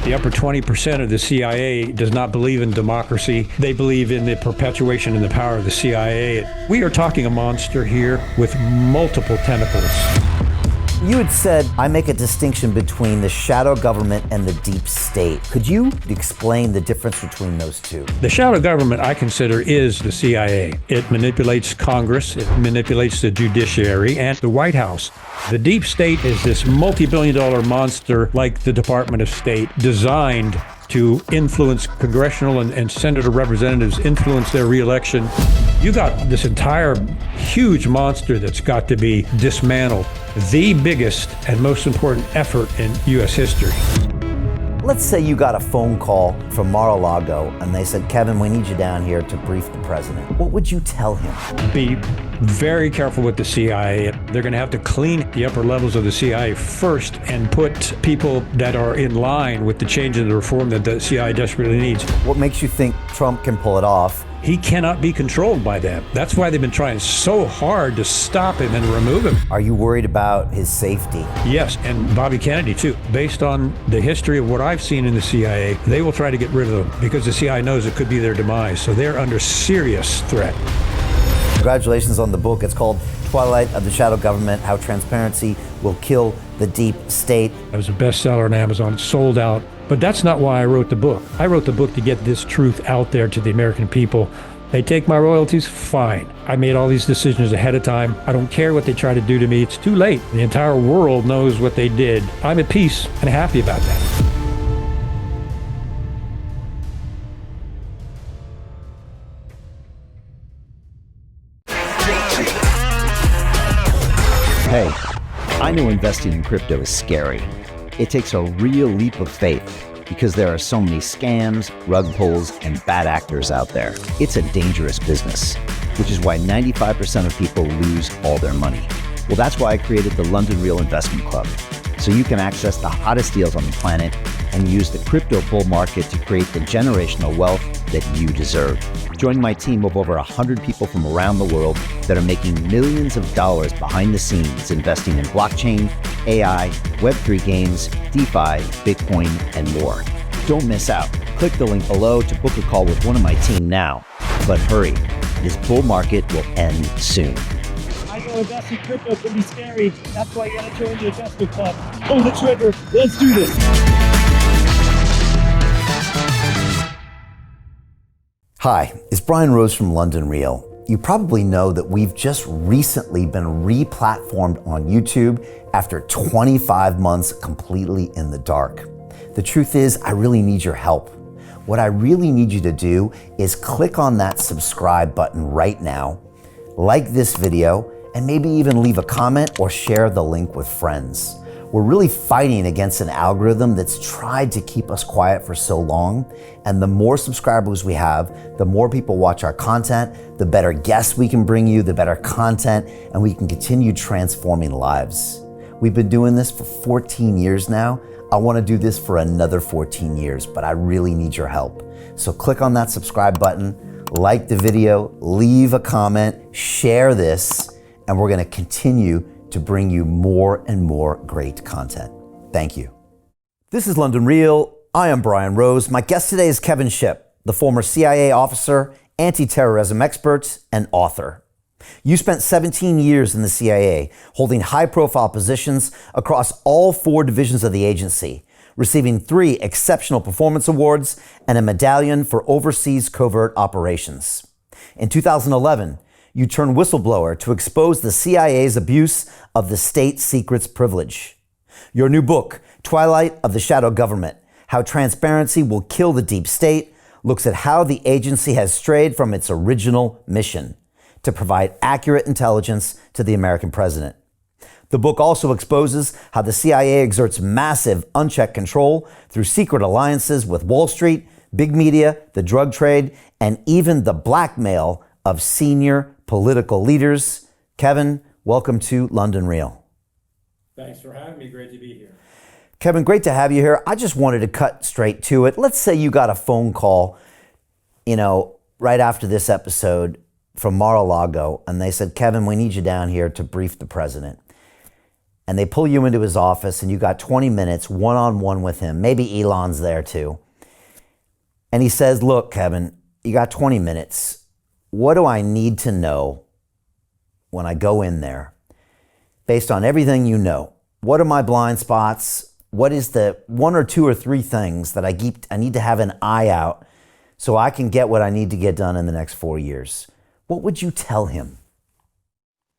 The upper 20% of the CIA does not believe in democracy. They believe in the perpetuation and the power of the CIA. We are talking a monster here with multiple tentacles. You had said, I make a distinction between the shadow government and the deep state. Could you explain the difference between those two? The shadow government, I consider, is the CIA. It manipulates Congress, it manipulates the judiciary, and the White House. The deep state is this multi-billion-dollar monster like the Department of State, designed to influence congressional and senator representatives, influence their reelection. You got this entire huge monster that's got to be dismantled. The biggest and most important effort in U.S. history. Let's say you got a phone call from Mar-a-Lago and they said, Kevin, we need you down here to brief the president. What would you tell him? Be very careful with the CIA. They're going to have to clean the upper levels of the CIA first and put people that are in line with the change in the reform that the CIA desperately needs. What makes you think Trump can pull it off? He cannot be controlled by them. That's why they've been trying so hard to stop him and remove him. Are you worried about his safety? Yes, and Bobby Kennedy too. Based on the history of what I've seen in the CIA, they will try to get rid of them because the CIA knows it could be their demise. So they're under serious threat. Congratulations on the book. It's called Twilight of the Shadow Government, How Transparency Will Kill the Deep State. It was a bestseller on Amazon, sold out. But that's not why I wrote the book. I wrote the book to get this truth out there to the American people. They take my royalties, fine. I made all these decisions ahead of time. I don't care what they try to do to me. It's too late. The entire world knows what they did. I'm at peace and happy about that. Hey, I know investing in crypto is scary. It takes a real leap of faith because there are so many scams, rug pulls, and bad actors out there. It's a dangerous business, which is why 95% of people lose all their money. Well, that's why I created the London Real Investment Club, so you can access the hottest deals on the planet and use the crypto bull market to create the generational wealth that you deserve. Join my team of over 100 people from around the world that are making millions of dollars behind the scenes investing in blockchain, AI, Web3 games, DeFi, Bitcoin, and more. Don't miss out. Click the link below to book a call with one of my team now. But hurry, this bull market will end soon. I know investing in crypto can be scary. That's why you gotta join the investment club. Pull the trigger. Let's do this. Hi, it's Brian Rose from London Real. You probably know that we've just recently been re-platformed on YouTube after 25 months completely in the dark. The truth is, I really need your help. What I really need you to do is click on that subscribe button right now, like this video, and maybe even leave a comment or share the link with friends. We're really fighting against an algorithm that's tried to keep us quiet for so long. And the more subscribers we have, the more people watch our content, the better guests we can bring you, the better content, and we can continue transforming lives. We've been doing this for 14 years now. I want to do this for another 14 years, but I really need your help. So click on that subscribe button, like the video, leave a comment, share this, and we're going to continue to bring you more and more great content. Thank you. This is London Real. I am Brian Rose. My guest today is Kevin Shipp, the former CIA officer, anti-terrorism expert, and author. You spent 17 years in the CIA, holding high-profile positions across all 4 divisions of the agency, receiving 3 Exceptional Performance Awards and a medallion for overseas covert operations. In 2011, you turned whistleblower to expose the CIA's abuse of the state secrets privilege. Your new book, Twilight of the Shadow Government, How Transparency Will Kill the Deep State, looks at how the agency has strayed from its original mission to provide accurate intelligence to the American president. The book also exposes how the CIA exerts massive unchecked control through secret alliances with Wall Street, big media, the drug trade, and even the blackmail of senior political leaders. Kevin, welcome to London Real. Thanks for having me. Great to be here. Kevin, great to have you here. I just wanted to cut straight to it. Let's say you got a phone call, right after this episode from Mar-a-Lago, and they said, Kevin, we need you down here to brief the president. and they pull you into his office and you got 20 minutes one-on-one with him. Maybe Elon's there too. And he says, look, Kevin, you got 20 minutes. What do I need to know when I go in there based on everything you know? What are my blind spots? What is the 1 or 2 or 3 things that I need to have an eye out so I can get what I need to get done in the next 4 years? What would you tell him?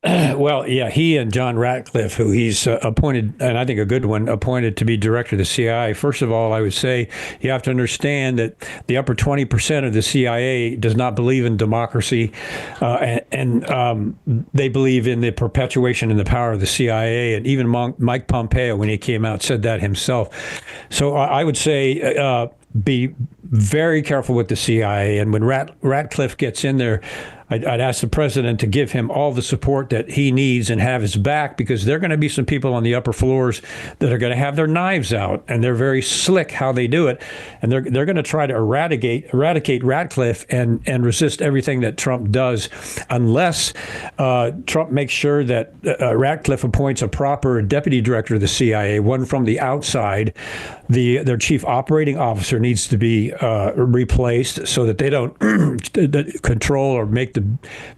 Well, yeah, he and John Ratcliffe, who he's appointed, and I think a good one, appointed to be director of the CIA. First of all, I would say you have to understand that the upper 20% of the CIA does not believe in democracy, and they believe in the perpetuation and the power of the CIA. And even Mike Pompeo, when he came out, said that himself. So I would say be very careful with the CIA. And when Ratcliffe gets in there, I'd ask the president to give him all the support that he needs and have his back, because there are going to be some people on the upper floors that are going to have their knives out, and they're very slick how they do it, and they're going to try to eradicate Ratcliffe and resist everything that Trump does, unless Trump makes sure that Ratcliffe appoints a proper deputy director of the CIA, one from the outside. Their chief operating officer needs to be replaced so that they don't control or make the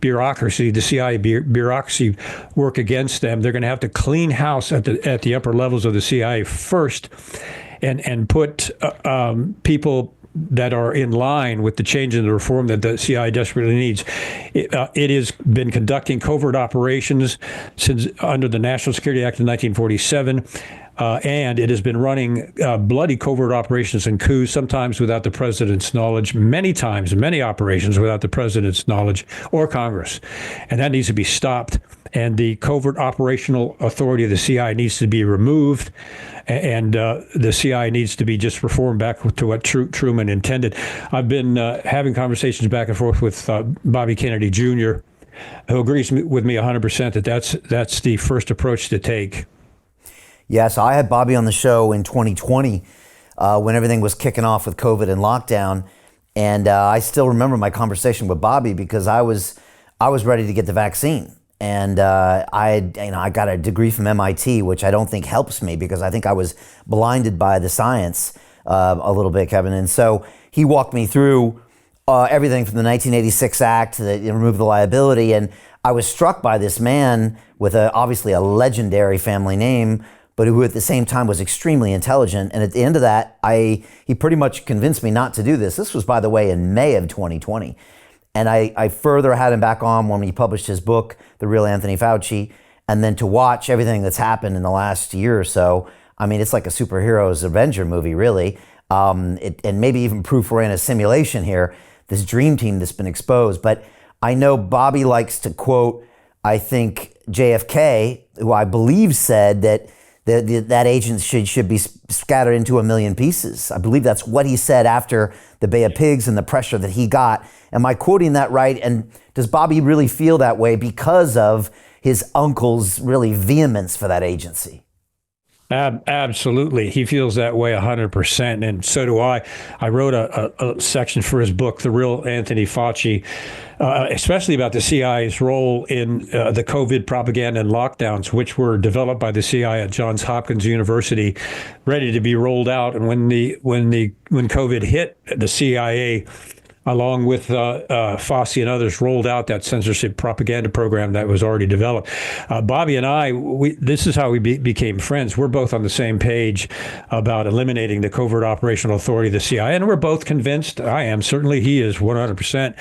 bureaucracy, the CIA bureaucracy, work against them. They're going to have to clean house at the upper levels of the CIA first, and put people that are in line with the change in the reform that the CIA desperately needs. It has been conducting covert operations since under the National Security Act of 1947. And it has been running bloody covert operations and coups, sometimes without the president's knowledge, many operations without the president's knowledge or Congress. And that needs to be stopped. And the covert operational authority of the CIA needs to be removed. And the CIA needs to be just reformed back to what Truman intended. I've been having conversations back and forth with Bobby Kennedy Jr., who agrees with me 100% that that's the first approach to take. Yes, I had Bobby on the show in 2020 when everything was kicking off with COVID and lockdown. And I still remember my conversation with Bobby because I was ready to get the vaccine. And I got a degree from MIT, which I don't think helps me because I think I was blinded by the science a little bit, Kevin. And so he walked me through everything from the 1986 Act that removed the liability. And I was struck by this man with obviously a legendary family name, but who at the same time was extremely intelligent. And at the end of that, he pretty much convinced me not to do this. This was, by the way, in May of 2020. And I further had him back on when he published his book, The Real Anthony Fauci, and then to watch everything that's happened in the last year or so. I mean, it's like a superhero's Avenger movie, really. And maybe even proof we're in a simulation here, this dream team that's been exposed. But I know Bobby likes to quote, I think, JFK, who I believe said that that agent should be scattered into a million pieces. I believe that's what he said after the Bay of Pigs and the pressure that he got. Am I quoting that right? And does Bobby really feel that way because of his uncle's really vehemence for that agency? Absolutely. He feels that way 100%. And so do I. I wrote a section for his book, The Real Anthony Fauci, especially about the CIA's role in the COVID propaganda and lockdowns, which were developed by the CIA at Johns Hopkins University, ready to be rolled out. And when COVID hit, the CIA, along with Fossey and others, rolled out that censorship propaganda program that was already developed. Bobby and I, this is how we became friends. We're both on the same page about eliminating the covert operational authority of the CIA, and we're both convinced, I am, certainly he is 100%,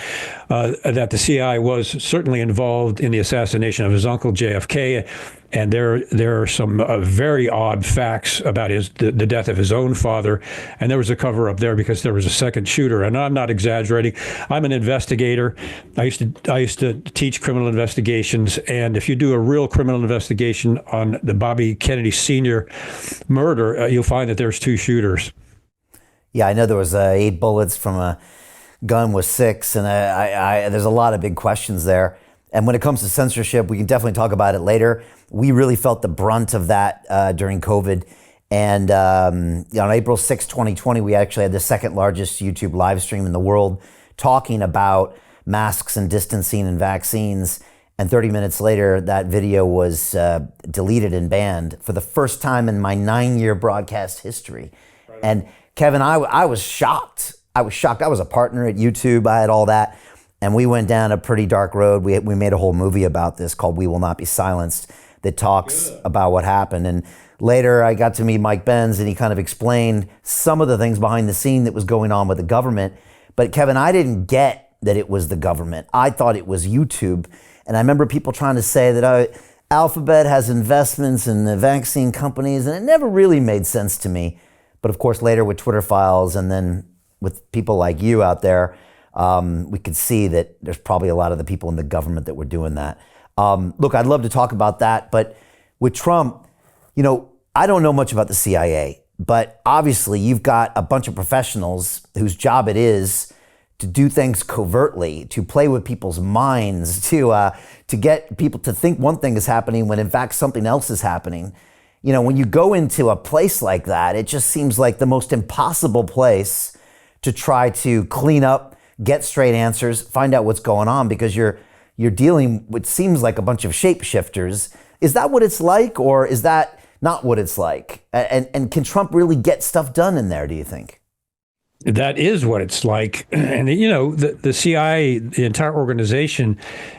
that the CIA was certainly involved in the assassination of his uncle JFK. And there are some very odd facts about the death of his own father. And there was a cover up there because there was a second shooter. And I'm not exaggerating. I'm an investigator. I used to teach criminal investigations. And if you do a real criminal investigation on the Bobby Kennedy Sr. murder, you'll find that there's 2 shooters. Yeah, I know there was 8 bullets from a gun with 6. And there's a lot of big questions there. And when it comes to censorship, we can definitely talk about it later. We really felt the brunt of that during COVID. And on April 6, 2020, we actually had the second largest YouTube live stream in the world talking about masks and distancing and vaccines. And 30 minutes later, that video was deleted and banned for the first time in my 9-year broadcast history. Right. And Kevin, I was shocked. I was shocked. I was a partner at YouTube. I had all that. And we went down a pretty dark road. We made a whole movie about this called We Will Not Be Silenced that talks about what happened. And later I got to meet Mike Benz, and he kind of explained some of the things behind the scene that was going on with the government. But Kevin, I didn't get that it was the government. I thought it was YouTube. And I remember people trying to say that Alphabet has investments in the vaccine companies, and it never really made sense to me. But of course, later with Twitter files and then with people like you out there, we could see that there's probably a lot of the people in the government that were doing that. Look, I'd love to talk about that, but with Trump, I don't know much about the CIA, but obviously you've got a bunch of professionals whose job it is to do things covertly, to play with people's minds, to get people to think one thing is happening when in fact something else is happening. When you go into a place like that, it just seems like the most impossible place to try to clean up, get straight answers, find out what's going on, because you're dealing with seems like a bunch of shapeshifters. Is that what it's like, or is that not what it's like? And can Trump really get stuff done in there, do you think? That is what it's like. And, the CIA, the entire organization,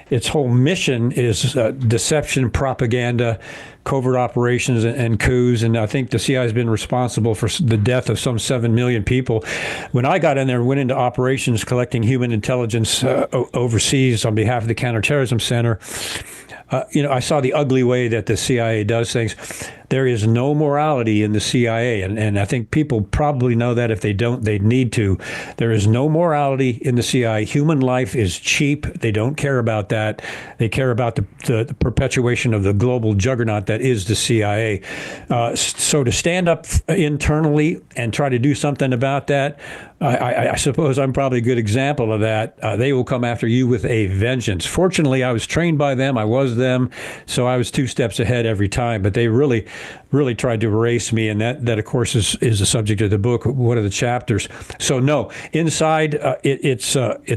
its whole mission is deception, propaganda, covert operations, and coups. And I think the CIA has been responsible for the death of some 7 million people. When I got in there and went into operations collecting human intelligence overseas on behalf of the Counterterrorism Center, I saw the ugly way that the CIA does things. There is no morality in the CIA, and I think people probably know that. If they don't, they need to. There is no morality in the CIA. Human life is cheap. They don't care about that. They care about the perpetuation of the global juggernaut that is the CIA. So to stand up internally and try to do something about that, I suppose I'm probably a good example of that. They will come after you with a vengeance. Fortunately, I was trained by them. I was them. So I was 2 steps ahead every time. But they really tried to erase me. And that of course, is the subject of the book, one of the chapters. So no, inside it's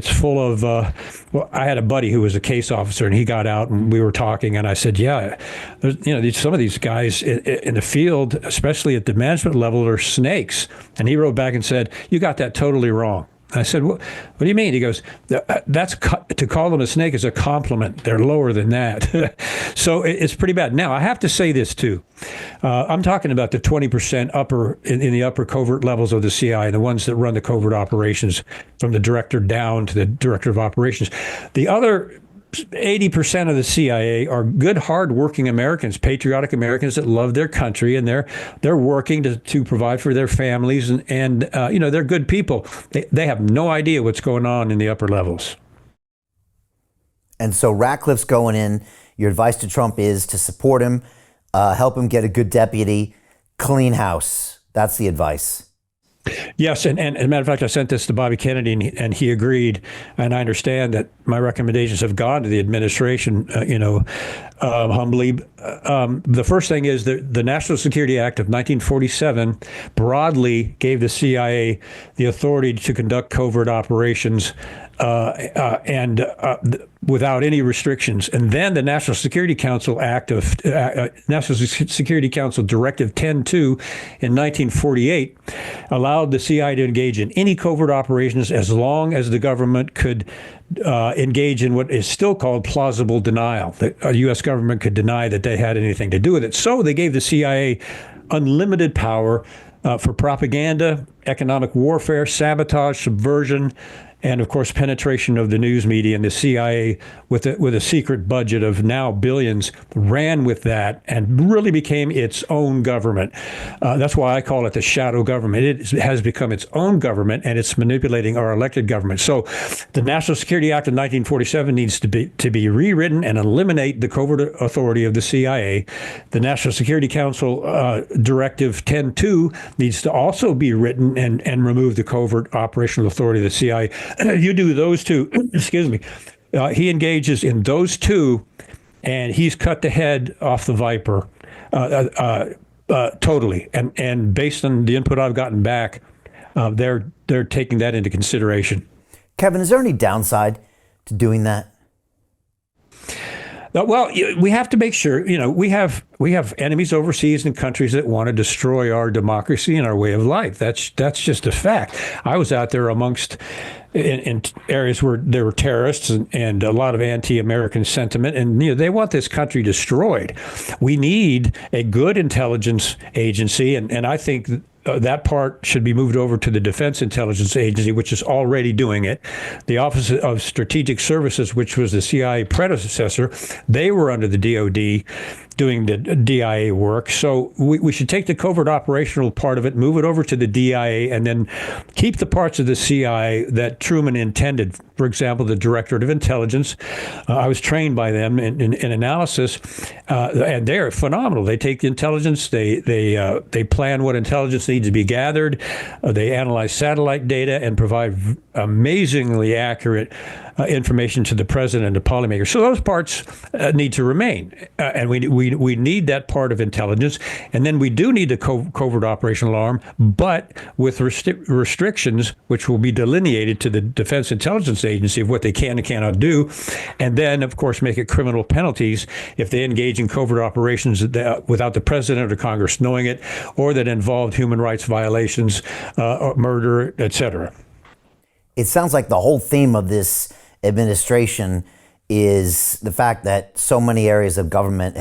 full of, I had a buddy who was a case officer, and he got out and we were talking, and I said, yeah, some of these guys in the field, especially at the management level, are snakes. And he wrote back and said, you got that totally wrong. I said, what do you mean? He goes, to call them a snake is a compliment. They're lower than that. So it's pretty bad. Now, I have to say this, too. I'm talking about the 20% upper in the upper covert levels of the CIA, the ones that run the covert operations from the director down to the director of operations. The other 80% of the CIA are good, hard-working Americans, patriotic Americans that love their country, and they're working to provide for their families, and they're good people. They have no idea what's going on in the upper levels. And so Ratcliffe's going in. Your advice to Trump is to support him, help him get a good deputy, clean house. That's the advice. Yes, and as a matter of fact, I sent this to Bobby Kennedy, and he agreed. And I understand that my recommendations have gone to the administration, humbly. The first thing is the National Security Act of 1947 broadly gave the CIA the authority to conduct covert operations and without any restrictions. And then the National Security Council National Security Council Directive 10-2 in 1948 allowed the CIA to engage in any covert operations as long as the government could engage in what is still called plausible denial. The U.S. government could deny that they had anything to do with it. So they gave the CIA unlimited power for propaganda, economic warfare, sabotage, subversion, and of course penetration of the news media. And the CIA, with a secret budget of now billions, ran with that and really became its own government. That's why I call it the shadow government. It has become its own government, and it's manipulating our elected government. So the National Security Act of 1947 needs to be rewritten and eliminate the covert authority of the CIA. The National Security Council Directive 10-2 needs to also be written and remove the covert operational authority of the CIA. You do those two, excuse me. He engages in those two, and he's cut the head off the viper totally. And based on the input I've gotten back, they're taking that into consideration. Kevin, is there any downside to doing that? Well, we have to make sure, we have enemies overseas in countries that want to destroy our democracy and our way of life. That's just a fact. I was out there in areas where there were terrorists and a lot of anti-American sentiment, and they want this country destroyed. We need a good intelligence agency, and I think that part should be moved over to the Defense Intelligence Agency, which is already doing it. The Office of Strategic Services, which was the CIA predecessor, they were under the DoD doing the DIA work. So we should take the covert operational part of it, move it over to the DIA, and then keep the parts of the CIA that Truman intended. For example, the Directorate of Intelligence. I was trained by them in analysis, and they're phenomenal. They take the intelligence, they plan what intelligence needs to be gathered, they analyze satellite data and provide amazingly accurate information to the president and the policymakers. So those parts need to remain, and we need that part of intelligence. And then we do need the covert operational arm, but with restrictions which will be delineated to the Defense Intelligence Agency of what they can and cannot do, and then of course make it criminal penalties if they engage in covert operations without the president or Congress knowing it, or that involved human rights violations, or murder, etc. It sounds like the whole theme of this administration is the fact that so many areas of government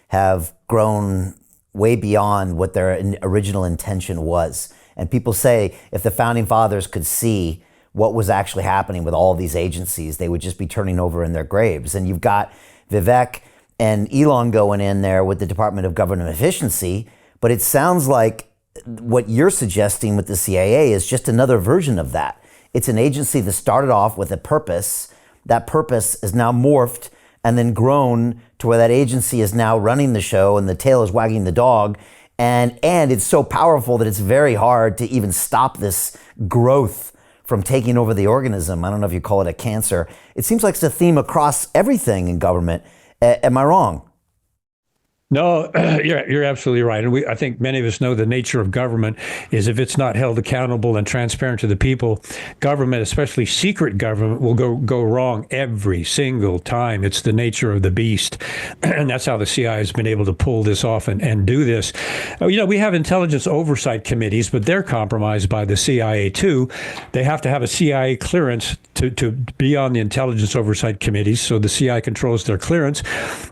have grown way beyond what their original intention was. And people say if the founding fathers could see what was actually happening with all these agencies, they would just be turning over in their graves. And you've got Vivek and Elon going in there with the Department of Government Efficiency, but it sounds like what you're suggesting with the CIA is just another version of that. It's an agency that started off with a purpose. That purpose is now morphed and then grown to where that agency is now running the show and the tail is wagging the dog. And it's so powerful that it's very hard to even stop this growth from taking over the organism. I don't know if you call it a cancer. It seems like it's a theme across everything in government. Am I wrong? No, you're absolutely right. And I think many of us know the nature of government is if it's not held accountable and transparent to the people, government, especially secret government, will go wrong every single time. It's the nature of the beast. And that's how the CIA has been able to pull this off and do this. We have intelligence oversight committees, but they're compromised by the CIA too. They have to have a CIA clearance to be on the intelligence oversight committees. So the CIA controls their clearance.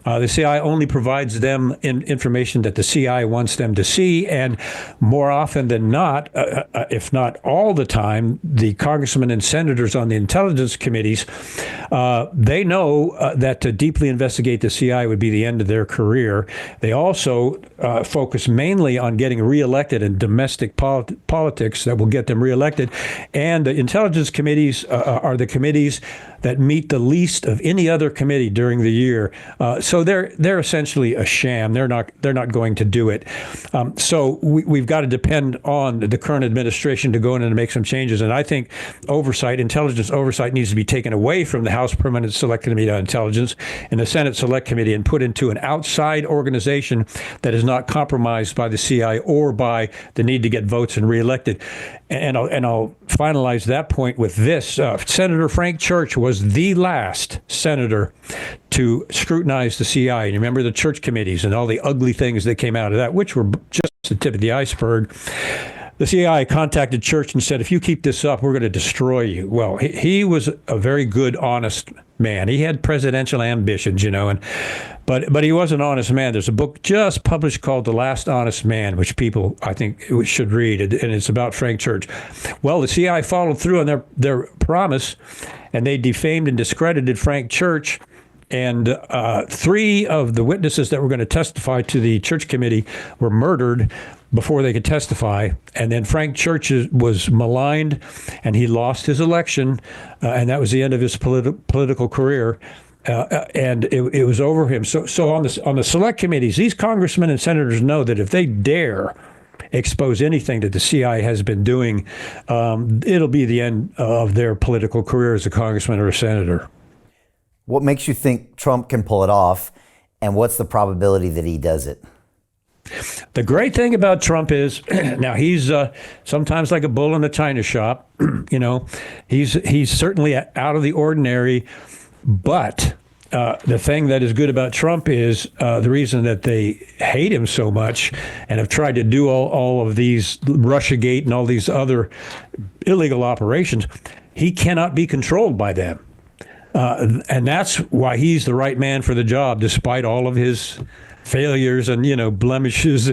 The CIA only provides them information that the CIA wants them to see, and more often than not, if not all the time, the congressmen and senators on the intelligence committees, they know that to deeply investigate the CIA would be the end of their career. They also focus mainly on getting reelected in domestic politics that will get them reelected, and the intelligence committees are the committees that meet the least of any other committee during the year. So they're essentially a sham. They're not going to do it. So we've got to depend on the current administration to go in and make some changes. And I think intelligence oversight needs to be taken away from the House Permanent Select Committee on Intelligence and the Senate Select Committee and put into an outside organization that is not compromised by the CIA or by the need to get votes and reelected. And I'll finalize that point with this. Senator Frank Church was the last senator to scrutinize the CIA. And you remember the Church committees and all the ugly things that came out of that, which were just the tip of the iceberg. The CIA contacted Church and said, if you keep this up, we're going to destroy you. Well, he was a very good, honest man. He had presidential ambitions, but he was an honest man. There's a book just published called The Last Honest Man, which people, I think, should read, and it's about Frank Church. Well, the CIA followed through on their promise, and they defamed and discredited Frank Church. And 3 of the witnesses that were going to testify to the Church committee were murdered before they could testify. And then Frank Church was maligned, and he lost his election, and that was the end of his political career. And it was over him. So on the select committees, these congressmen and senators know that if they dare expose anything that the CIA has been doing, it'll be the end of their political career as a congressman or a senator. What makes you think Trump can pull it off, and what's the probability that he does it? The great thing about Trump is, now he's sometimes like a bull in a china shop. He's certainly out of the ordinary, but the thing that is good about Trump is the reason that they hate him so much and have tried to do all of these Russiagate and all these other illegal operations. He cannot be controlled by them. And that's why he's the right man for the job, despite all of his failures and, blemishes.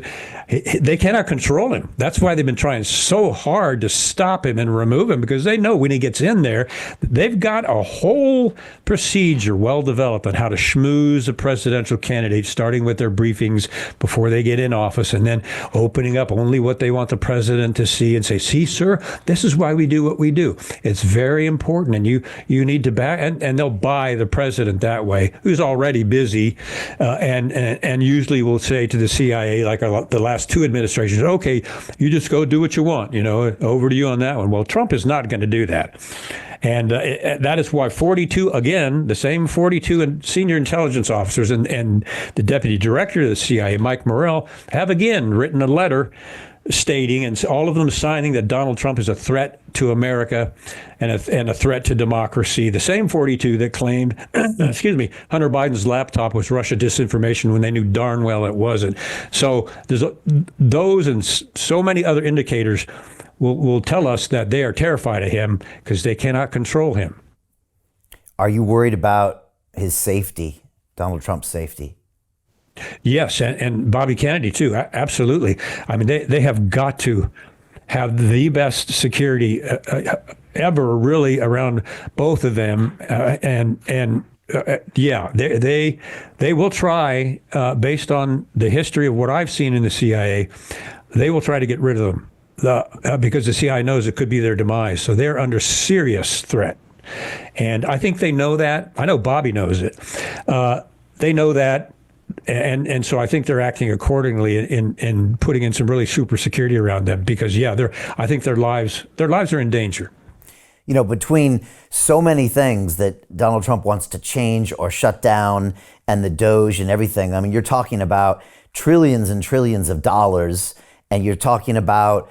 They cannot control him. That's why they've been trying so hard to stop him and remove him, because they know when he gets in there, they've got a whole procedure well developed on how to schmooze a presidential candidate, starting with their briefings before they get in office and then opening up only what they want the president to see and say, see, sir, this is why we do what we do. It's very important. And you need to back, and they'll buy the president that way, who's already busy, and usually will say to the CIA, like the last two administrations, okay, you just go do what you want, over to you on that one. Well, Trump is not going to do that. And that is why 42, again, the same 42 senior intelligence officers and the deputy director of the CIA, Mike Morrell, have again written a letter stating, and all of them signing, that Donald Trump is a threat to America and a threat to democracy. The same 42 that claimed, Hunter Biden's laptop was Russia disinformation when they knew darn well it wasn't. So there's those and so many other indicators will tell us that they are terrified of him because they cannot control him. Are you worried about his safety, Donald Trump's safety? Yes, and Bobby Kennedy too. Absolutely. I mean, they have got to have the best security ever, really, around both of them. They will try, based on the history of what I've seen in the CIA, they will try to get rid of them because the CIA knows it could be their demise. So they're under serious threat, and I think they know that. I know Bobby knows it. They know that. And so I think they're acting accordingly in putting in some really super security around them because, I think their lives are in danger. Between so many things that Donald Trump wants to change or shut down and the Doge and everything, I mean, you're talking about trillions and trillions of dollars, and you're talking about,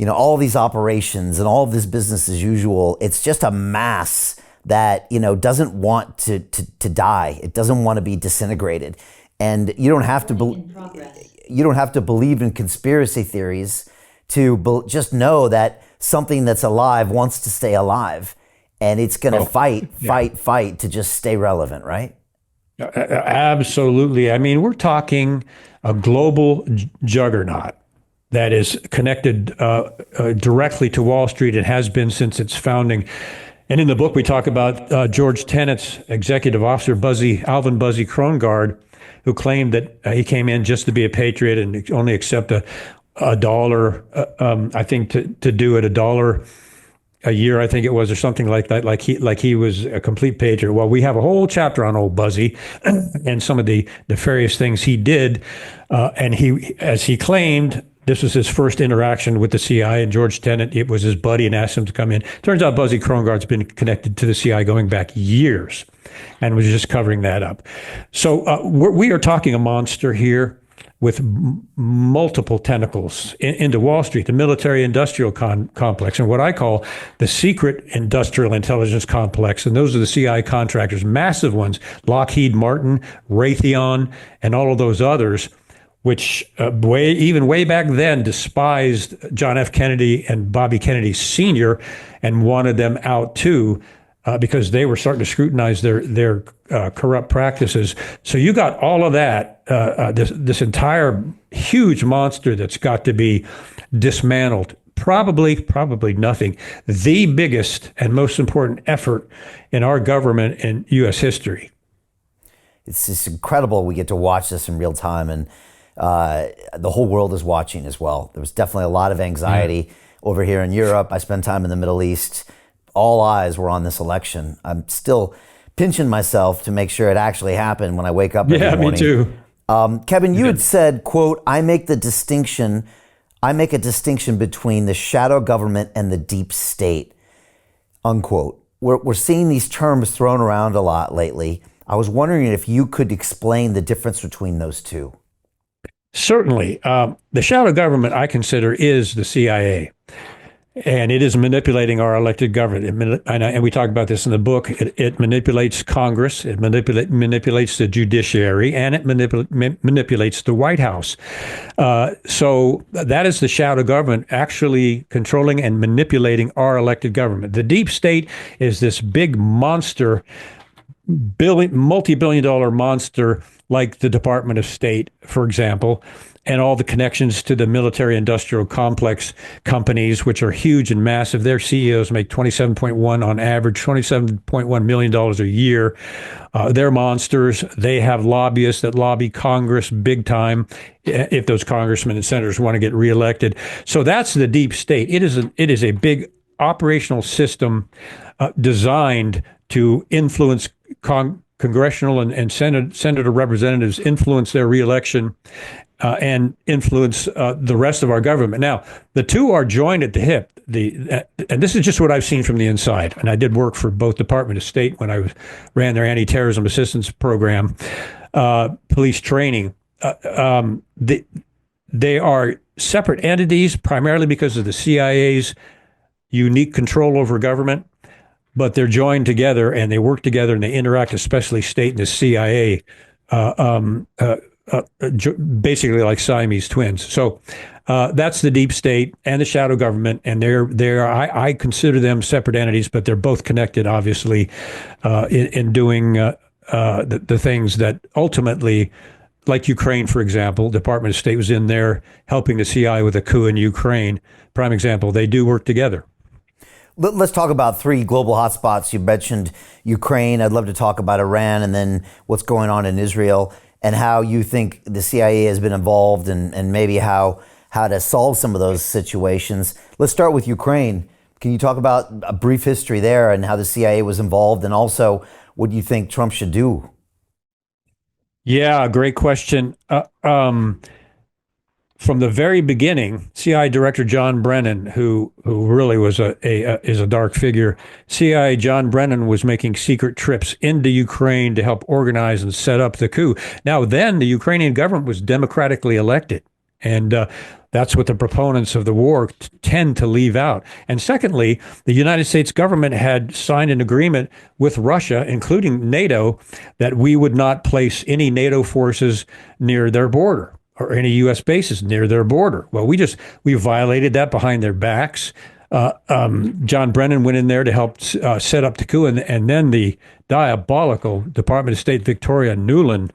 all these operations and all of this business as usual. It's just a mass that, doesn't want to die. It doesn't want to be disintegrated. And you don't have to believe in conspiracy theories to just know that something that's alive wants to stay alive, and it's going to fight to just stay relevant, right? Absolutely. I mean, we're talking a global juggernaut that is connected directly to Wall Street. It has been since its founding. And in the book, we talk about George Tenet's executive officer, Alvin Buzzy Krongard, who claimed that he came in just to be a patriot and only accept a dollar, I think, to do it, $1 a year, I think it was, or something like that, like he was a complete patriot. Well, we have a whole chapter on old Buzzy and some of the nefarious things he did. And as he claimed, this was his first interaction with the CIA, and George Tenet, it was his buddy, and asked him to come in. Turns out Buzzy Krongard's been connected to the CIA going back years and was just covering that up. So we are talking a monster here with multiple tentacles into Wall Street, the military-industrial complex, and what I call the secret industrial intelligence complex. And those are the CIA contractors, massive ones, Lockheed Martin, Raytheon, and all of those others, which way back then despised John F. Kennedy and Bobby Kennedy Sr. and wanted them out too, because they were starting to scrutinize their corrupt practices. So you got all of that, this entire huge monster that's got to be dismantled. Probably nothing. The biggest and most important effort in our government in U.S. history. It's just incredible. We get to watch this in real time, and the whole world is watching as well. There was definitely a lot of anxiety over here in Europe. I spent time in the Middle East. All eyes were on this election. I'm still pinching myself to make sure it actually happened when I wake up every morning. Me too. Kevin, you had said, quote, I make a distinction between the shadow government and the deep state, unquote. We're seeing these terms thrown around a lot lately. I was wondering if you could explain the difference between those two. Certainly. The shadow government, I consider, is the CIA. And it is manipulating our elected government. And we talk about this in the book. It manipulates Congress, it manipulates the judiciary, and it manipulates the White House. So that is the shadow government actually controlling and manipulating our elected government. The deep state is this big monster, multi-billion dollar monster like the Department of State, for example, and all the connections to the military industrial complex companies, which are huge and massive. Their CEOs make 27.1 on average, $27.1 million a year. They're monsters. They have lobbyists that lobby Congress big time if those congressmen and senators want to get reelected. So that's the deep state. It is a big operational system designed to influence congressional and senator representatives, influence their reelection, and influence the rest of our government. Now, the two are joined at the hip. And this is just what I've seen from the inside. And I did work for both Department of State when I ran their anti-terrorism assistance program, police training. They are separate entities primarily because of the CIA's unique control over government. But they're joined together and they work together and they interact, especially state and the CIA, basically like Siamese twins. So that's the deep state and the shadow government, and I consider them separate entities, but they're both connected, obviously, in doing the things that ultimately, like Ukraine, for example, Department of State was in there helping the CIA with a coup in Ukraine. Prime example, they do work together. Let's talk about three global hotspots. You mentioned Ukraine. I'd love to talk about Iran and then what's going on in Israel and how you think the CIA has been involved and maybe how to solve some of those situations. Let's start with Ukraine. Can you talk about a brief history there and how the CIA was involved and also what you think Trump should do? Yeah, great question. From the very beginning, CIA Director John Brennan, who really was is a dark figure, CIA John Brennan was making secret trips into Ukraine to help organize and set up the coup. Now, then the Ukrainian government was democratically elected, and that's what the proponents of the war tend to leave out. And secondly, the United States government had signed an agreement with Russia, including NATO, that we would not place any NATO forces near their border or any U.S. bases near their border. Well, we violated that behind their backs. John Brennan went in there to help set up the coup, and then the diabolical Department of State Victoria Nuland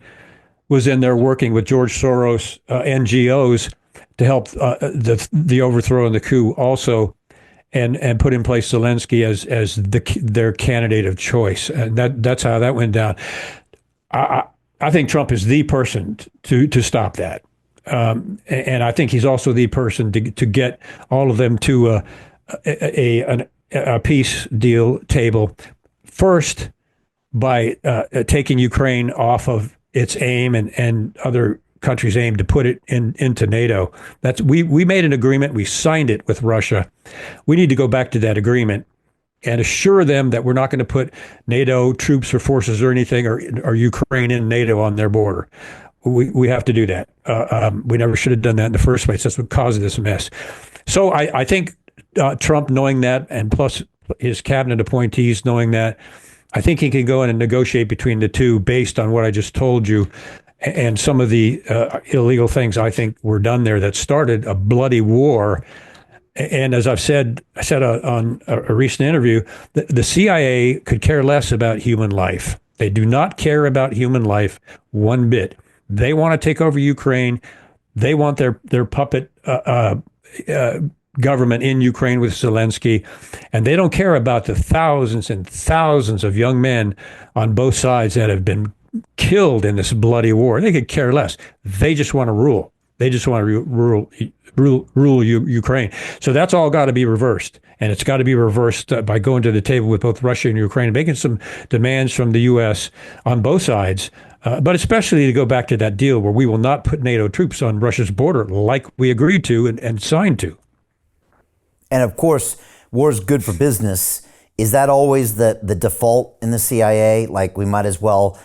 was in there working with George Soros NGOs to help the overthrow and the coup also, and put in place Zelensky as their candidate of choice. And that's how that went down. I think Trump is the person to stop that. And I think he's also the person to get all of them to a peace deal table. First, by taking Ukraine off of its aim and other countries' aim to put it into NATO. We made an agreement. We signed it with Russia. We need to go back to that agreement and assure them that we're not going to put NATO troops or forces or anything or Ukraine in NATO on their border. We have to do that. We never should have done that in the first place. That's what caused this mess. So I think Trump, knowing that, and plus his cabinet appointees knowing that, I think he can go in and negotiate between the two based on what I just told you. And some of the illegal things I think were done there that started a bloody war. And as I said on a recent interview, the CIA could care less about human life. They do not care about human life one bit. They want to take over Ukraine. They want their puppet government in Ukraine with Zelensky. And they don't care about the thousands and thousands of young men on both sides that have been killed in this bloody war. They could care less. They just want to rule. They just want to rule Ukraine. So that's all got to be reversed. And it's got to be reversed by going to the table with both Russia and Ukraine and making some demands from the U.S. on both sides, but especially to go back to that deal where we will not put NATO troops on Russia's border like we agreed to and signed to. And of course, war is good for business. Is that always the default in the CIA? Like we might as well,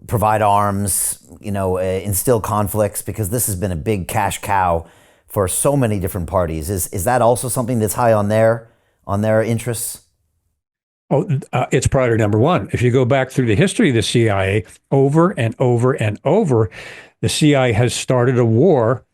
provide arms, instill conflicts, because this has been a big cash cow for so many different parties. Is that also something that's high on their interests? Oh, it's priority number one. If you go back through the history of the CIA, over and over and over, the CIA has started a war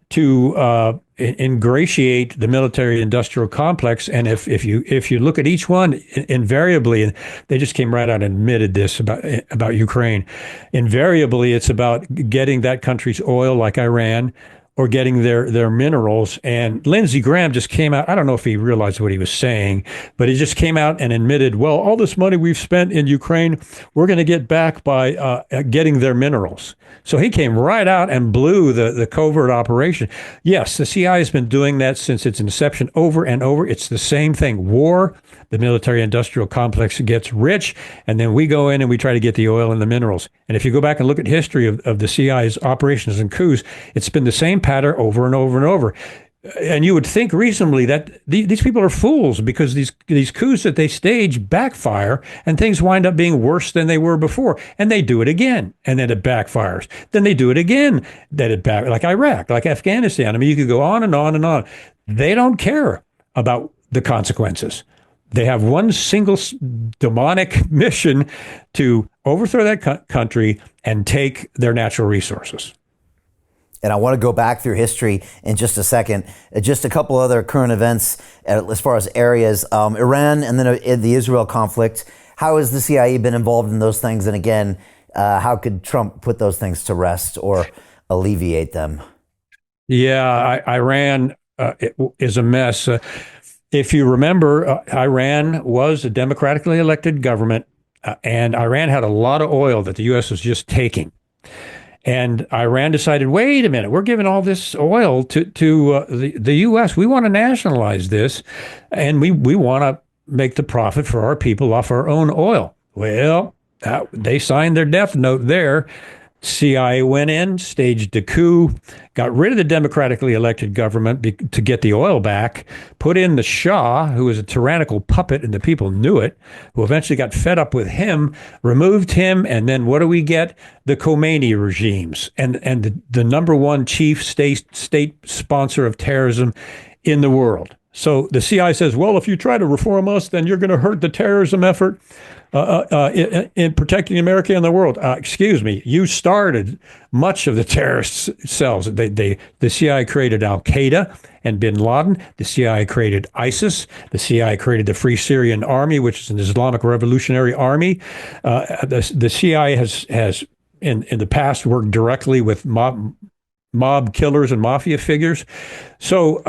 to ingratiate the military-industrial complex. And if you look at each one, invariably, and they just came right out and admitted this about Ukraine, invariably it's about getting that country's oil, like Iran, or getting their minerals. And Lindsey Graham just came out. I don't know if he realized what he was saying, but he just came out and admitted, well, all this money we've spent in Ukraine, we're going to get back by getting their minerals. So he came right out and blew the covert operation. Yes, the CIA has been doing that since its inception over and over. It's the same thing. War, the military-industrial complex gets rich, and then we go in and we try to get the oil and the minerals. And if you go back and look at history of the CIA's operations and coups, it's been the same pattern over and over and over. And you would think reasonably that these people are fools, because these coups that they stage backfire and things wind up being worse than they were before. And they do it again, and then it backfires. Then they do it again, like Iraq, like Afghanistan. I mean, you could go on and on and on. They don't care about the consequences. They have one single demonic mission to overthrow that country and take their natural resources. And I want to go back through history in just a second. Just a couple other current events as far as areas. Iran and then the Israel conflict. How has the CIA been involved in those things? And again, how could Trump put those things to rest or alleviate them? Yeah, Iran is a mess. If you remember, Iran was a democratically elected government, and Iran had a lot of oil that the U.S. was just taking. And Iran decided, wait a minute, we're giving all this oil to the U.S. We want to nationalize this, and we want to make the profit for our people off our own oil. Well, they signed their death note there. CIA went in, staged a coup, got rid of the democratically elected government to get the oil back, put in the Shah, who was a tyrannical puppet, and the people knew it, who eventually got fed up with him, removed him, and then what do we get? The Khomeini regimes, and the number one chief state sponsor of terrorism in the world. So the CIA says, well, if you try to reform us, then you're going to hurt the terrorism effort in protecting America and the world. Excuse me, you started much of the terrorist cells. The CIA created Al-Qaeda and bin Laden. The CIA created ISIS. The CIA created the Free Syrian Army, which is an Islamic Revolutionary Army. The CIA has in the past worked directly with mob killers and mafia figures. So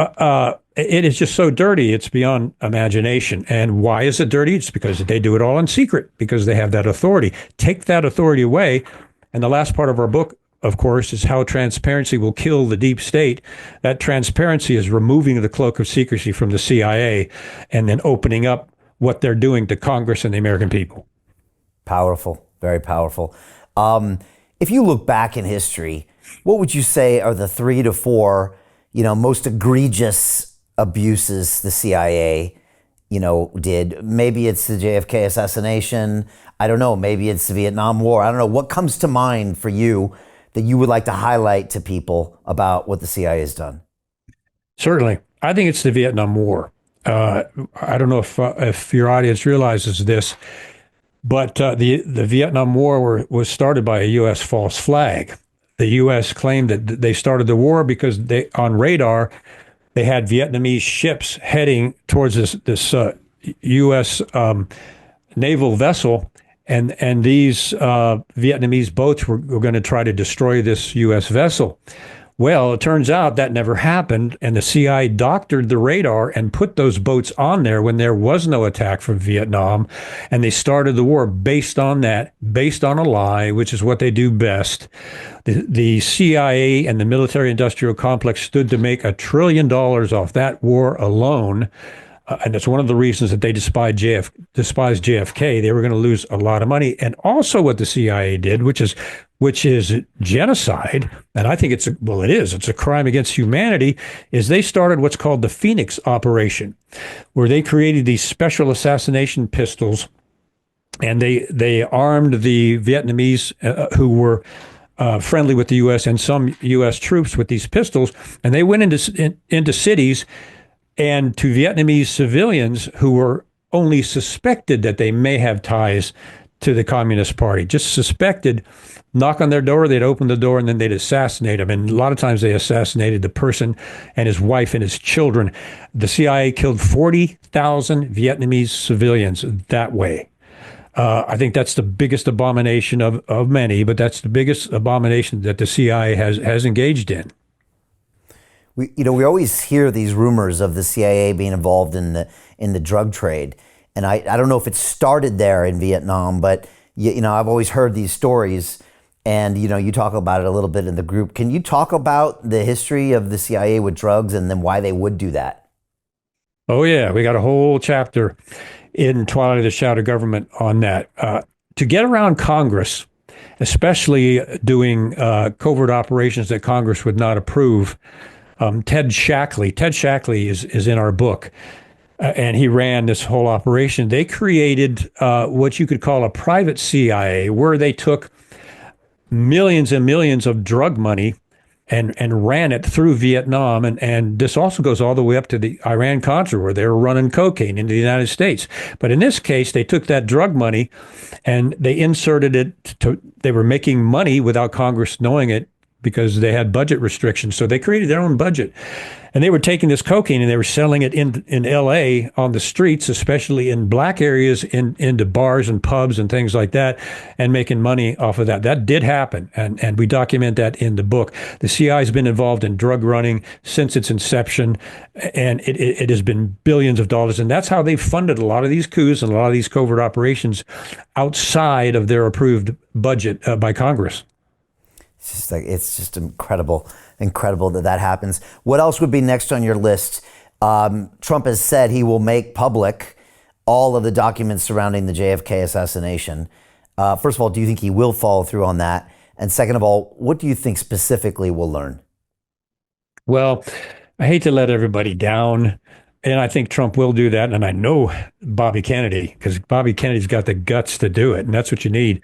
it is just so dirty, it's beyond imagination. And why is it dirty? It's because they do it all in secret, because they have that authority. Take that authority away. And the last part of our book, of course, is how transparency will kill the deep state. That transparency is removing the cloak of secrecy from the CIA and then opening up what they're doing to Congress and the American people. Powerful, very powerful. If you look back in history, what would you say are the 3 to 4, most egregious abuses the CIA, did? Maybe it's the JFK assassination. I don't know. Maybe it's the Vietnam War. I don't know. What comes to mind for you that you would like to highlight to people about what the CIA has done? Certainly. I think it's the Vietnam War. I don't know if your audience realizes this, but the Vietnam War was started by a U.S. false flag. The U.S. claimed that they started the war because on radar, they had Vietnamese ships heading towards this U.S. Naval vessel, and these Vietnamese boats were going to try to destroy this U.S. vessel. Well, it turns out that never happened, and the CIA doctored the radar and put those boats on there when there was no attack from Vietnam, and they started the war based on that, based on a lie, which is what they do best. The CIA and the military-industrial complex stood to make $1 trillion off that war alone, and it's one of the reasons that they despised JFK. They were going to lose a lot of money. And also what the CIA did, which is genocide, and I think it's a crime against humanity, is they started what's called the Phoenix operation, where they created these special assassination pistols, and they armed the Vietnamese who were friendly with the U.S. and some U.S. troops with these pistols, and they went into cities and to Vietnamese civilians who were only suspected that they may have ties to the Communist Party, just suspected, knock on their door, they'd open the door, and then they'd assassinate them. And a lot of times they assassinated the person and his wife and his children. The CIA killed 40,000 Vietnamese civilians that way. I think that's the biggest abomination of many, but that's the biggest abomination that the CIA has engaged in. We always hear these rumors of the CIA being involved in the drug trade, and I don't know if it started there in Vietnam, but I've always heard these stories, and you talk about it a little bit in the group. Can you talk about the history of the CIA with drugs and then why they would do that? Oh yeah, we got a whole chapter in Twilight of the Shadow Government on that. To get around Congress, especially doing covert operations that Congress would not approve. Ted Shackley is in our book, and he ran this whole operation. They created what you could call a private CIA, where they took millions and millions of drug money and ran it through Vietnam. And this also goes all the way up to the Iran-Contra, where they were running cocaine into the United States. But in this case, they took that drug money and they inserted it they were making money without Congress knowing it, because they had budget restrictions. So they created their own budget. And they were taking this cocaine and they were selling it in L.A. on the streets, especially in black areas, into bars and pubs and things like that, and making money off of that. That did happen, and we document that in the book. The CIA has been involved in drug running since its inception, and it has been billions of dollars. And that's how they funded a lot of these coups and a lot of these covert operations outside of their approved budget by Congress. It's just incredible that happens. What else would be next on your list? Trump has said he will make public all of the documents surrounding the JFK assassination. First of all, do you think he will follow through on that? And second of all, what do you think specifically we'll learn? Well, I hate to let everybody down, and I think Trump will do that. And I know Bobby Kennedy, because Bobby Kennedy's got the guts to do it, and that's what you need.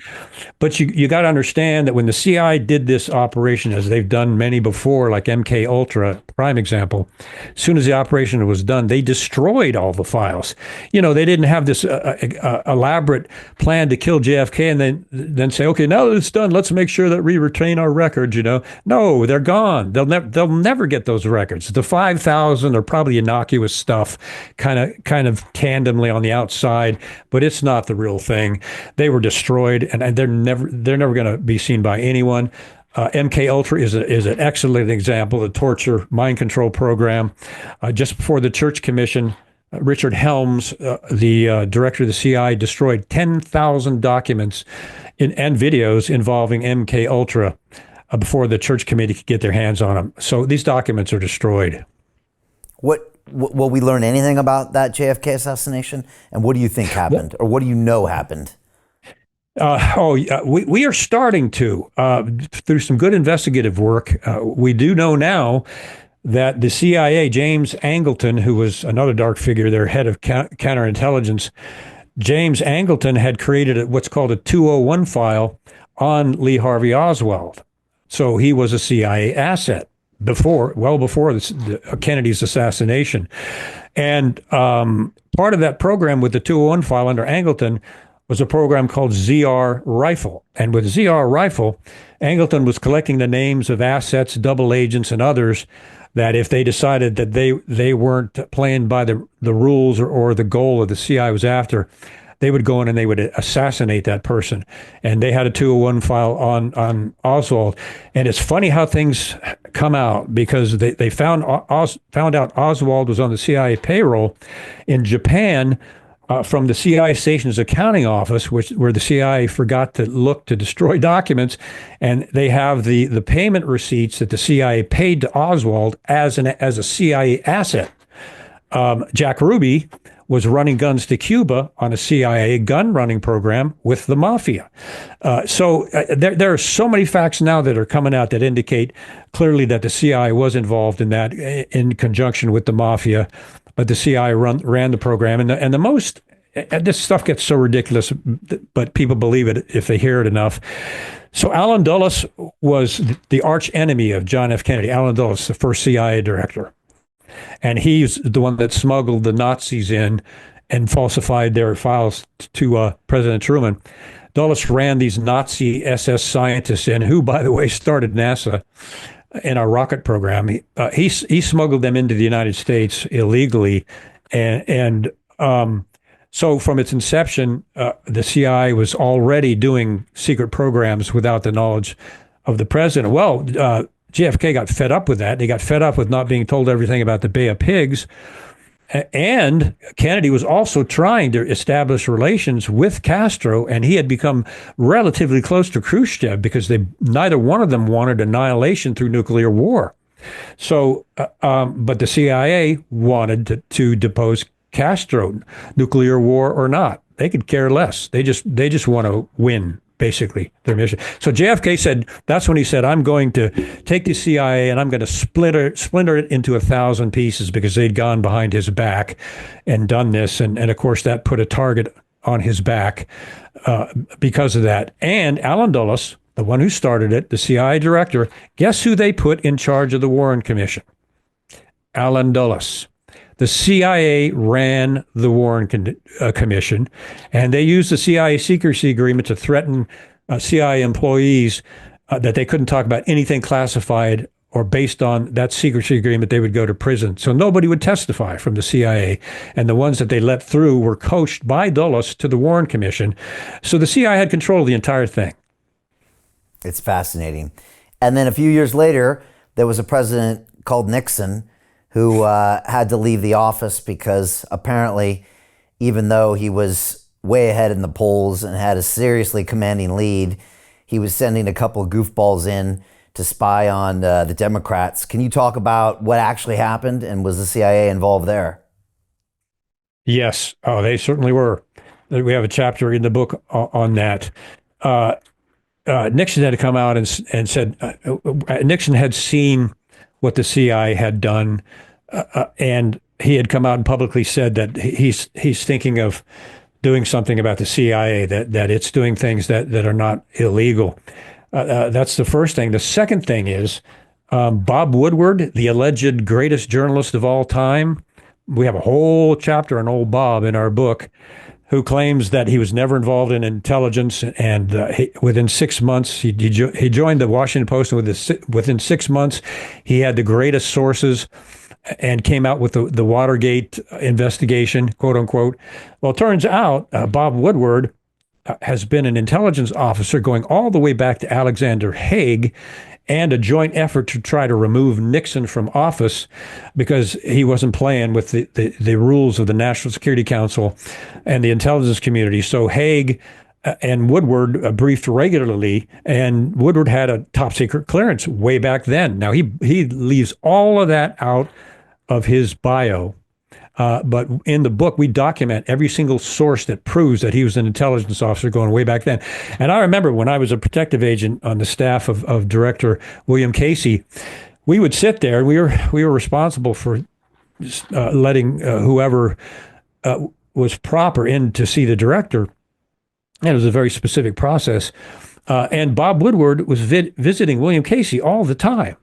But you got to understand that when the CIA did this operation, as they've done many before, like MK Ultra, prime example, as soon as the operation was done, they destroyed all the files. They didn't have this elaborate plan to kill JFK and then say, okay, now that it's done, let's make sure that we retain our records. No, they're gone. They'll never get those records. The 5,000 are probably innocuous stuff, kind of tandemly on the outside, but it's not the real thing. They were destroyed, and they're never going to be seen by anyone. MK Ultra is an excellent example of the torture mind control program. Just before the Church Commission, Richard Helms, the director of the CIA, destroyed 10,000 documents and videos involving MK Ultra before the Church Committee could get their hands on them. So these documents are destroyed. Will we learn anything about that JFK assassination? And what do you think happened? Or what do you know happened? We are starting to, through some good investigative work. We do know now that the CIA, James Angleton, who was another dark figure, their head of counterintelligence, James Angleton had created what's called a 201 file on Lee Harvey Oswald. So he was a CIA asset well before Kennedy's assassination. And part of that program with the 201 file under Angleton was a program called ZR Rifle. And with ZR Rifle, Angleton was collecting the names of assets, double agents, and others that if they decided that they weren't playing by the rules or the goal of the CIA was after, they would go in and they would assassinate that person. And they had a 201 file on Oswald. And it's funny how things come out, because they found out Oswald was on the CIA payroll in Japan from the CIA station's accounting office, where the CIA forgot to look to destroy documents. And they have the payment receipts that the CIA paid to Oswald as a CIA asset. Jack Ruby was running guns to Cuba on a CIA gun running program with the mafia. So there are so many facts now that are coming out that indicate clearly that the CIA was involved in that in conjunction with the mafia, but the CIA ran the program. And the most, this stuff gets so ridiculous, but people believe it if they hear it enough. So Alan Dulles was the arch enemy of John F. Kennedy. Alan Dulles, the first CIA director. And he's the one that smuggled the Nazis in and falsified their files to President Truman. Dulles ran these Nazi SS scientists in, who, by the way, started NASA in our rocket program. He smuggled them into the United States illegally. And so from its inception, the CIA was already doing secret programs without the knowledge of the president. Well, JFK got fed up with that. He got fed up with not being told everything about the Bay of Pigs. And Kennedy was also trying to establish relations with Castro, and he had become relatively close to Khrushchev because neither one of them wanted annihilation through nuclear war. So, but the CIA wanted to depose Castro, nuclear war or not. They could care less. They just want to win, basically, their mission. So JFK said, that's when he said, I'm going to take the CIA and I'm going to splinter it into 1,000 pieces, because they'd gone behind his back and done this. And of course, that put a target on his back because of that. And Alan Dulles, the one who started it, the CIA director, guess who they put in charge of the Warren Commission? Alan Dulles. The CIA ran the Warren Commission, and they used the CIA secrecy agreement to threaten CIA employees that they couldn't talk about anything classified, or based on that secrecy agreement, they would go to prison. So nobody would testify from the CIA, and the ones that they let through were coached by Dulles to the Warren Commission. So the CIA had control of the entire thing. It's fascinating. And then a few years later, there was a president called Nixon who had to leave the office because apparently, even though he was way ahead in the polls and had a seriously commanding lead, he was sending a couple of goofballs in to spy on the Democrats. Can you talk about what actually happened, and was the CIA involved there? Yes. Oh, they certainly were. We have a chapter in the book on that. Nixon had to come out and said, Nixon had seen what the CIA had done, and he had come out and publicly said that he's thinking of doing something about the CIA, that it's doing things that are not illegal. That's the first thing. The second thing is Bob Woodward, the alleged greatest journalist of all time. We have a whole chapter on old Bob in our book, who claims that he was never involved in intelligence, and within 6 months, he joined the Washington Post, and within 6 months, he had the greatest sources and came out with the Watergate investigation, quote unquote. Well, it turns out Bob Woodward has been an intelligence officer going all the way back to Alexander Haig, and a joint effort to try to remove Nixon from office because he wasn't playing with the rules of the National Security Council and the intelligence community. So Haig and Woodward briefed regularly, and Woodward had a top secret clearance way back then. Now, he leaves all of that out of his bio. But in the book, we document every single source that proves that he was an intelligence officer going way back then. And I remember when I was a protective agent on the staff of Director William Casey, we would sit there, and we were responsible for letting whoever was proper in to see the director. And it was a very specific process. And Bob Woodward was visiting William Casey all the time.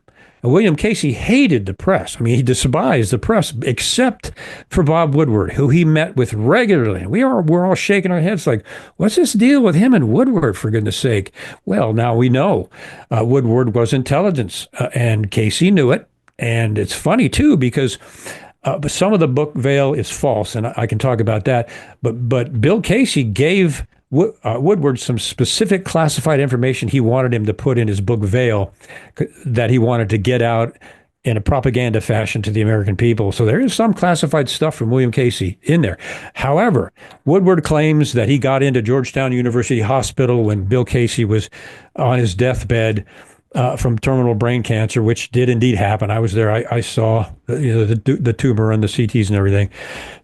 And William Casey hated the press. I mean, he despised the press, except for Bob Woodward, who he met with regularly. And we're all shaking our heads like, what's this deal with him and Woodward, for goodness sake? Well, now we know Woodward was intelligence, and Casey knew it. And it's funny, too, because some of the book veil is false, and I can talk about that. But Bill Casey gave Woodward some specific classified information he wanted him to put in his book Veil, that he wanted to get out in a propaganda fashion to the American people. So there is some classified stuff from William Casey in there. However, Woodward claims that he got into Georgetown University Hospital when Bill Casey was on his deathbed from terminal brain cancer, which did indeed happen. I was there. I saw the tumor and the CTs and everything.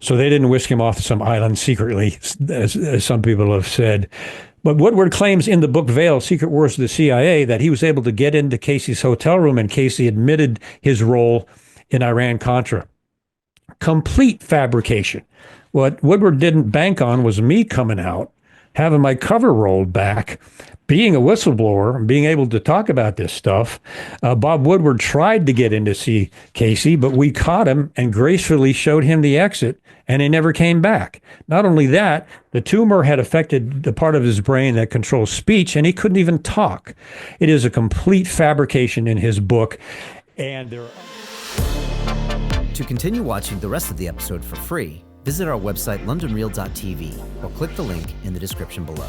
So they didn't whisk him off to some island secretly, as some people have said. But Woodward claims in the book Veil, Secret Wars of the CIA, that he was able to get into Casey's hotel room, and Casey admitted his role in Iran-Contra. Complete fabrication. What Woodward didn't bank on was me coming out having my cover rolled back. Being a whistleblower and being able to talk about this stuff, Bob Woodward tried to get in to see Casey, but we caught him and gracefully showed him the exit, and he never came back. Not only that, the tumor had affected the part of his brain that controls speech, and he couldn't even talk. It is a complete fabrication in his book, and there are... To continue watching the rest of the episode for free, visit our website londonreal.tv or click the link in the description below.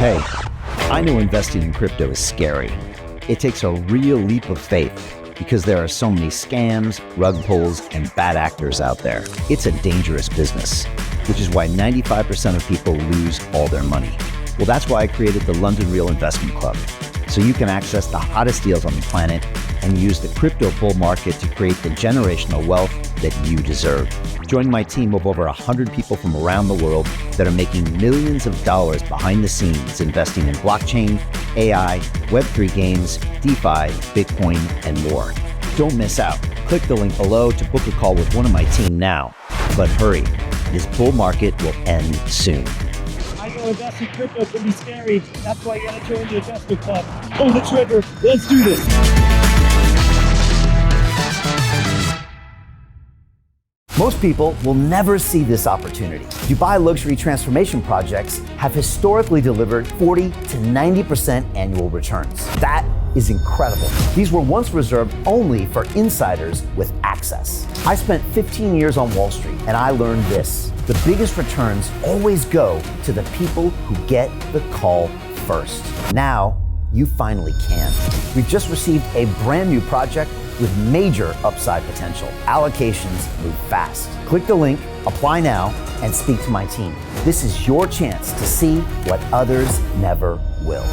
Hey, I know investing in crypto is scary. It takes a real leap of faith because there are so many scams, rug pulls, and bad actors out there. It's a dangerous business, which is why 95% of people lose all their money. Well, that's why I created the London Real Investment Club, so you can access the hottest deals on the planet and use the crypto bull market to create the generational wealth that you deserve. Join my team of over 100 people from around the world that are making millions of dollars behind the scenes investing in blockchain, AI, Web3 games, DeFi, Bitcoin, and more. Don't miss out. Click the link below to book a call with one of my team now. But hurry, this bull market will end soon. I know investing in crypto can be scary. That's why you gotta join the investment club. Pull the trigger. Let's do this. Most people will never see this opportunity. Dubai luxury transformation projects have historically delivered 40 to 90% annual returns. That is incredible. These were once reserved only for insiders with access. I spent 15 years on Wall Street and I learned this: the biggest returns always go to the people who get the call first. Now, you finally can. We've just received a brand new project with major upside potential. Allocations move fast. Click the link, apply now, and speak to my team. This is your chance to see what others never will.